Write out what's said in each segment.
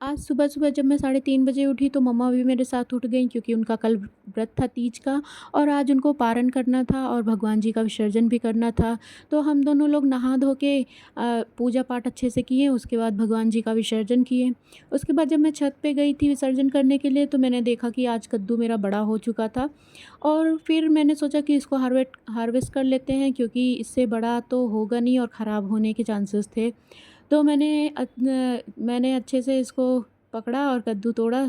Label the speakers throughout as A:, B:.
A: आज सुबह-सुबह जब मैं 3:30 बजे उठी तो मम्मा भी मेरे साथ उठ गईं क्योंकि उनका कल व्रत था तीज का और आज उनको पारण करना था और भगवान जी का विसर्जन भी करना था। तो हम दोनों लोग नहा धो के पूजा पाठ अच्छे से किए, उसके बाद भगवान जी का विसर्जन किए। उसके बाद जब मैं छत पे गई थी विसर्जन करने के लिए तो मैंने देखा कि आज कद्दू मेरा बड़ा हो चुका था और फिर मैंने सोचा कि इसको हार्वेस्ट कर लेते हैं क्योंकि इससे बड़ा तो होगा नहीं और ख़राब होने के चांसेस थे। तो मैंने अच्छे से इसको पकड़ा और कद्दू तोड़ा।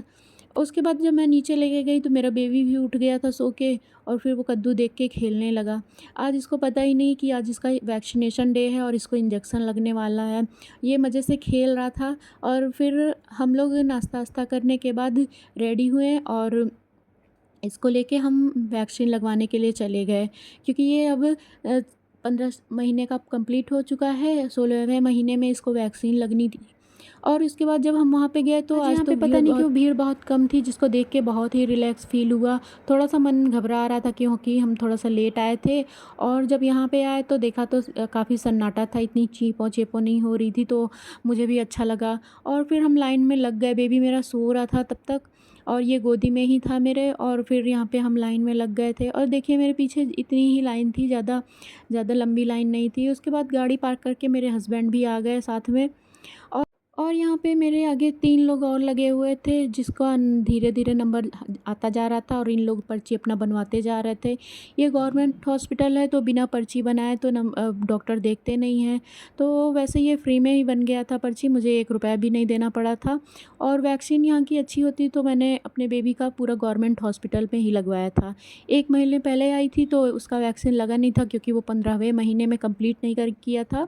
A: उसके बाद जब मैं नीचे लेके गई तो मेरा बेबी भी उठ गया था सो के और फिर वो कद्दू देख के खेलने लगा। आज इसको पता ही नहीं कि आज इसका वैक्सीनेशन डे है और इसको इंजेक्शन लगने वाला है। ये मज़े से खेल रहा था और फिर हम लोग नाश्ता-वास्ता करने के बाद रेडी हुए और इसको लेके हम वैक्सीन लगवाने के लिए चले गए क्योंकि ये अब 15 महीने का कंप्लीट हो चुका है, 16वें महीने में इसको वैक्सीन लगनी थी। और उसके बाद जब हम वहाँ पे गए तो आज तो पता नहीं क्यों भीड़ बहुत कम थी जिसको देख के बहुत ही रिलैक्स फ़ील हुआ। थोड़ा-सा मन घबरा रहा था क्योंकि हम थोड़ा-सा लेट आए थे और जब यहाँ पे आए तो देखा तो काफ़ी सन्नाटा था, इतनी चीपों-चेपों नहीं हो रही थी तो मुझे भी अच्छा लगा। और फिर हम लाइन में लग गए, बेबी मेरा सो रहा था तब तक और ये गोदी में ही था मेरे और फिर यहाँ पे हम लाइन में लग गए थे और देखिए मेरे पीछे इतनी ही लाइन थी, ज़्यादा ज़्यादा लंबी लाइन नहीं थी। उसके बाद गाड़ी पार्क करके मेरे हस्बैंड भी आ गए साथ में और और यहाँ पे मेरे आगे 3 लोग और लगे हुए थे जिसका धीरे-धीरे नंबर आता जा रहा था और इन लोग पर्ची अपना बनवाते जा रहे थे। ये गवर्नमेंट हॉस्पिटल है तो बिना पर्ची बनाए तो डॉक्टर देखते नहीं हैं। तो वैसे ये फ्री में ही बन गया था पर्ची, मुझे 1 रुपया भी नहीं देना पड़ा था और वैक्सीन यहाँ की अच्छी होती तो मैंने अपने बेबी का पूरा गवर्नमेंट हॉस्पिटल में ही लगवाया था। 1 महीने पहले आई थी तो उसका वैक्सीन लगा नहीं था क्योंकि वो 15वें महीने में कंप्लीट नहीं कर किया था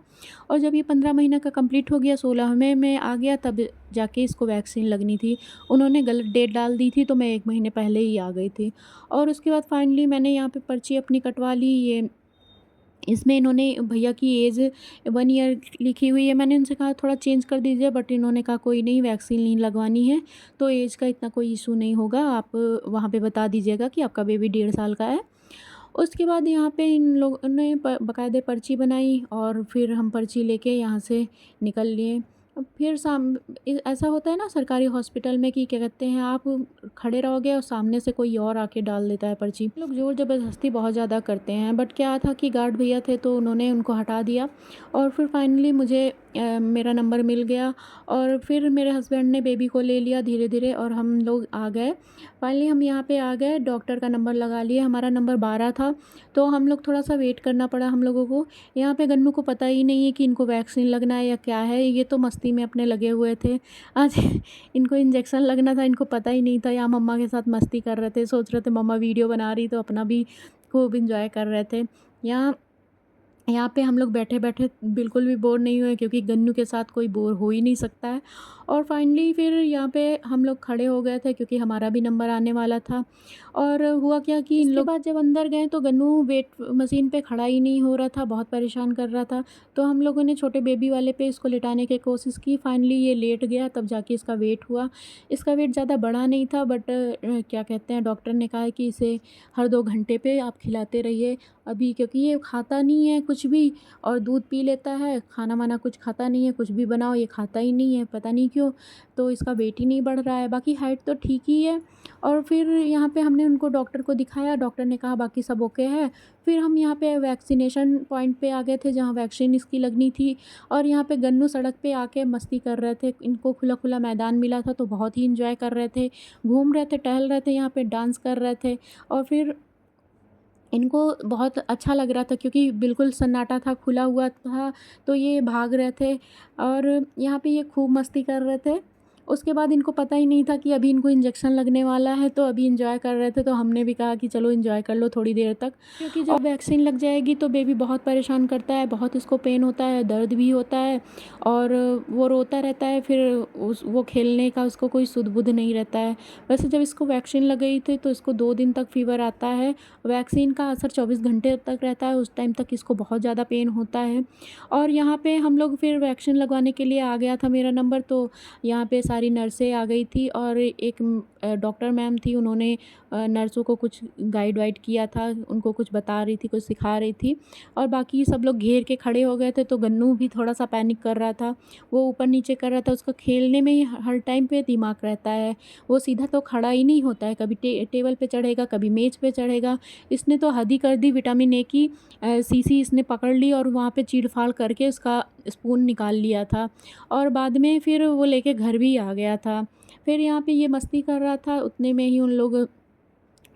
A: और जब ये 15 महीने का कंप्लीट हो गया 16वें में आ गया तब जाके इसको वैक्सीन लगनी थी। उन्होंने गलत डेट डाल दी थी तो मैं 1 महीने पहले ही आ गई थी। और उसके बाद फाइनली मैंने यहाँ पे पर्ची अपनी कटवा ली। ये इसमें इन्होंने भैया की एज 1 ईयर लिखी हुई है। मैंने उनसे कहा थोड़ा चेंज कर दीजिए बट इन्होंने कहा कोई नहीं, वैक्सीन नहीं लगवानी है तो एज का इतना कोई इश्यू नहीं होगा, आप वहाँ पे बता दीजिएगा कि आपका बेबी 1.5 साल का है। उसके बाद यहाँ पे इन लोगों ने बाकायदे पर्ची बनाई और फिर हम पर्ची लेके यहाँ से निकल लिए। फिर ऐसा होता है ना सरकारी हॉस्पिटल में कि क्या कहते हैं, आप खड़े रहोगे और सामने से कोई और आके डाल देता है पर्ची। लोग ज़ोर ज़बरदस्ती बहुत ज़्यादा करते हैं बट क्या था कि गार्ड भैया थे तो उन्होंने उनको हटा दिया और फिर फाइनली मुझे मेरा नंबर मिल गया और फिर मेरे हस्बैंड ने बेबी को ले लिया धीरे-धीरे और हम लोग आ गए। फाइनली हम यहाँ पे आ गए, डॉक्टर का नंबर लगा लिए, हमारा नंबर 12 था तो हम लोग थोड़ा-सा वेट करना पड़ा हम लोगों को। यहाँ पे गन्नू को पता ही नहीं है कि इनको वैक्सीन लगना है या क्या है, ये तो मस्ती में अपने लगे हुए थे। आज इनको इंजेक्शन लगना था, इनको पता ही नहीं था, यहाँ मम्मा के साथ मस्ती कर रहे थे, सोच रहे थे मम्मा वीडियो बना रही तो अपना भी खूब एन्जॉय कर रहे थे। यहाँ यहाँ पे हम लोग बैठे-बैठे बिल्कुल भी बोर नहीं हुए क्योंकि गन्नू के साथ कोई बोर हो ही नहीं सकता है। और फाइनली फिर यहाँ पे हम लोग खड़े हो गए थे क्योंकि हमारा भी नंबर आने वाला था। और हुआ क्या कि इन लोग बाद जब अंदर गए तो गन्नू वेट मशीन पे खड़ा ही नहीं हो रहा था, बहुत परेशान कर रहा था। तो हम लोगों ने छोटे बेबी वाले पे इसको लिटाने की कोशिश की, फाइनली ये लेट गया तब जाके इसका वेट हुआ। इसका वेट ज़्यादा बड़ा नहीं था बट क्या कहते हैं, डॉक्टर ने कहा है कि इसे हर 2 घंटे पे आप खिलाते रहिए अभी, क्योंकि ये खाता नहीं है कुछ भी और दूध पी लेता है, खाना-वाना कुछ खाता नहीं है, कुछ भी बनाओ ये खाता ही नहीं है, पता नहीं क्यों? तो इसका वेट ही नहीं बढ़ रहा है, बाकी हाइट तो ठीक ही है। और फिर यहाँ पे हमने उनको डॉक्टर को दिखाया, डॉक्टर ने कहा बाकी सब ओके है। फिर हम यहाँ पे वैक्सीनेशन पॉइंट पे आ गए थे जहाँ वैक्सीन इसकी लगनी थी और यहाँ पे गन्नू सड़क पे आके मस्ती कर रहे थे। इनको खुला-खुला मैदान मिला था तो बहुत ही एन्जॉय कर रहे थे, घूम रहे थे, टहल रहे थे, यहाँ पे डांस कर रहे थे और फिर इनको बहुत अच्छा लग रहा था क्योंकि बिल्कुल सन्नाटा था, खुला हुआ था, तो ये भाग रहे थे और यहाँ पे ये खूब मस्ती कर रहे थे। उसके बाद इनको पता ही नहीं था कि अभी इनको इंजेक्शन लगने वाला है, तो अभी एन्जॉय कर रहे थे, तो हमने भी कहा कि चलो एन्जॉय कर लो थोड़ी देर तक, क्योंकि जब वैक्सीन लग जाएगी तो बेबी बहुत परेशान करता है, बहुत इसको पेन होता है, दर्द भी होता है और वो रोता रहता है, फिर वो खेलने का उसको कोई सुध-बुध नहीं रहता है। वैसे जब इसको वैक्सीन लग गई थी तो इसको 2 दिन तक फ़ीवर आता है। वैक्सीन का असर 24 घंटे तक रहता है, उस टाइम तक इसको बहुत ज़्यादा पेन होता है। और यहाँ पे हम लोग फिर वैक्सीन लगवाने के लिए आ गया था मेरा नंबर, तो यहाँ पे सारी सारी नर्सें आ गई थी और एक डॉक्टर मैम थी, उन्होंने नर्सों को कुछ गाइड वाइड किया था, उनको कुछ बता रही थी, कुछ सिखा रही थी और बाकी सब लोग घेर के खड़े हो गए थे। तो गन्नू भी थोड़ा-सा पैनिक कर रहा था, वो ऊपर-नीचे कर रहा था, उसका खेलने में ही हर टाइम पे दिमाग रहता है, वो सीधा तो खड़ा ही नहीं होता है, कभी टेबल पे चढ़ेगा, कभी मेज़ पे चढ़ेगा। इसने तो हद ही कर दी, विटामिन ए की शीशी इसने पकड़ ली और वहाँ पे चीड़-फाड़ करके उसका स्पून निकाल लिया था और बाद में फिर वो लेके घर भी आ गया था। फिर यहाँ पे ये मस्ती कर रहा था, उतने में ही उन लोग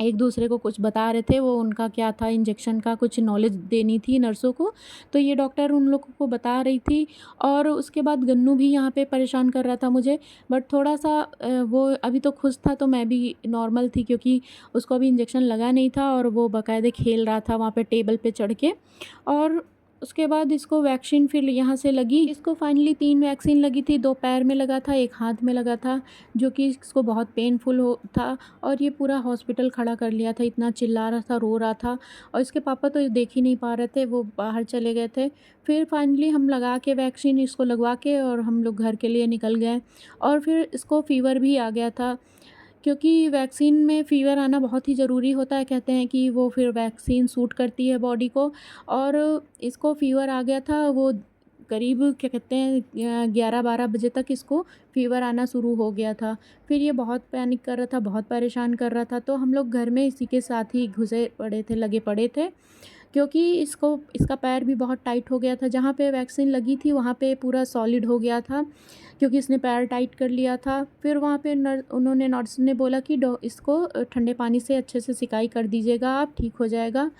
A: एक दूसरे को कुछ बता रहे थे, वो उनका क्या था, इंजेक्शन का कुछ नॉलेज देनी थी नर्सों को, तो ये डॉक्टर उन लोगों को बता रही थी और उसके बाद गन्नू भी यहाँ पे परेशान कर रहा था मुझे। बट थोड़ा-सा वो अभी तो खुश था, तो मैं भी नॉर्मल थी क्योंकि उसको अभी इंजेक्शन लगा नहीं था और वो बाकायदे खेल रहा था वहाँ पे टेबल पे चढ़ के। और उसके बाद इसको वैक्सीन फिर यहाँ से लगी। इसको फाइनली 3 वैक्सीन लगी थी, 2 पैर में लगा था, 1 हाथ में लगा था, जो कि इसको बहुत पेनफुल हो था और ये पूरा हॉस्पिटल खड़ा कर लिया था, इतना चिल्ला रहा था, रो रहा था और इसके पापा तो देख ही नहीं पा रहे थे, वो बाहर चले गए थे। फिर फाइनली हम लगा के वैक्सीन इसको लगवा के और हम लोग घर के लिए निकल गए और फिर इसको फ़ीवर भी आ गया था, क्योंकि वैक्सीन में फ़ीवर आना बहुत ही ज़रूरी होता है। कहते हैं कि वो फिर वैक्सीन सूट करती है बॉडी को और इसको फ़ीवर आ गया था। वो करीब क्या कहते हैं 11-12 बजे तक इसको फ़ीवर आना शुरू हो गया था। फिर ये बहुत पैनिक कर रहा था, बहुत परेशान कर रहा था, तो हम लोग घर में इसी के साथ ही घुसे पड़े थे, लगे पड़े थे। क्योंकि इसका पैर भी बहुत टाइट हो गया था, जहाँ पे वैक्सीन लगी थी वहाँ पे पूरा सॉलिड हो गया था, क्योंकि इसने पैर टाइट कर लिया था। फिर वहाँ पे नर्स ने बोला कि इसको ठंडे पानी से अच्छे से सिकाई कर दीजिएगा आप, ठीक हो जाएगा।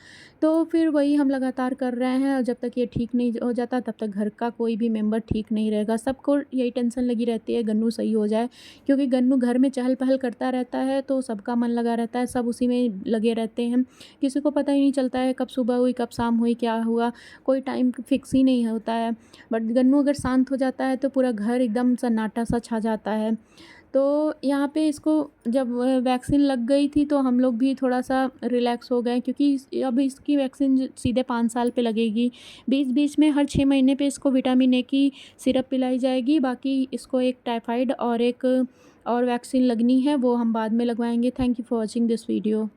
A: तो फिर वही हम लगातार कर रहे हैं और जब तक ये ठीक नहीं हो जाता तब तक घर का कोई भी मेंबर ठीक नहीं रहेगा। सबको यही टेंशन लगी रहती है गन्नू सही हो जाए, क्योंकि गन्नू घर में चहल-पहल करता रहता है तो सबका मन लगा रहता है, सब उसी में लगे रहते हैं। किसी को पता ही नहीं चलता है कब सुबह हुई, कब शाम हुई, क्या हुआ, कोई टाइम फिक्स ही नहीं होता है। बट गन्नू अगर शांत हो जाता है तो पूरा घर एकदम सन्नाटा सा छा जाता है। तो यहाँ पे इसको जब वैक्सीन लग गई थी तो हम लोग भी थोड़ा-सा रिलैक्स हो गए, क्योंकि अब इसकी वैक्सीन सीधे 5 साल पे लगेगी। बीच-बीच में हर 6 महीने पे इसको विटामिन ए की सिरप पिलाई जाएगी। बाकी इसको एक टाइफाइड और एक और वैक्सीन लगनी है, वो हम बाद में लगवाएँगे। Thank you for watching this video.